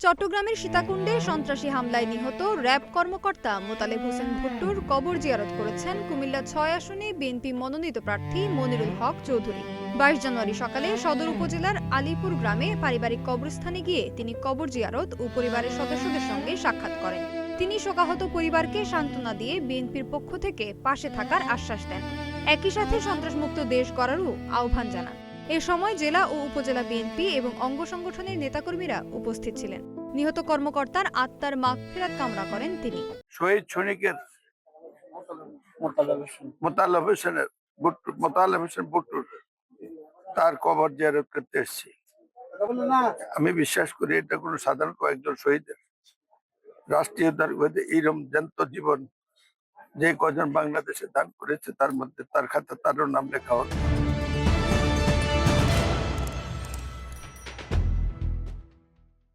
চট্টগ্রামের সীতাকুণ্ডে সন্ত্রাসী হামলায় নিহত র্যাব কর্মকর্তা মোতালেব হোসেন ভুট্টোর কবর জিয়ারত করেছেন কুমিল্লা ৬ আসনে বিএনপি মনোনীত প্রার্থী মনিরুল হক চৌধুরী। ২২ জানুয়ারি সকালে সদর উপজেলার আলীপুর গ্রামে পারিবারিক কবরস্থানে গিয়ে তিনি কবর জিয়ারত ও পরিবারের সদস্যদের সঙ্গে সাক্ষাৎ করেন। তিনি শোকাহত পরিবারকে সান্ত্বনা দিয়ে বিএনপির পক্ষ থেকে পাশে থাকার আশ্বাস দেন। একই সাথে সন্ত্রাসমুক্ত দেশ গড়ারও আহ্বান জানান। এ সময় জেলা ও উপজেলা বিএনপি এবং অঙ্গ সংগঠনের নেতাকর্মীরা উপস্থিত ছিলেন। নিহত কর্মকর্তার আত্মার মাগফিরাত কামনা করেন তিনি। শহীদ সৈনিকের মোতালেব হোসেন ভুট্টোর তার কবর জিয়ারত করতে এসেছি। আমি বিশ্বাস করি এটা কোনো সাধারণ কয়েকজন শহীদের রাষ্ট্রীয় এইরকম জ্যান্ত জীবন যে কজন বাংলাদেশে দান করেছে তার মধ্যে তার খাতা তারও নাম লেখা হল।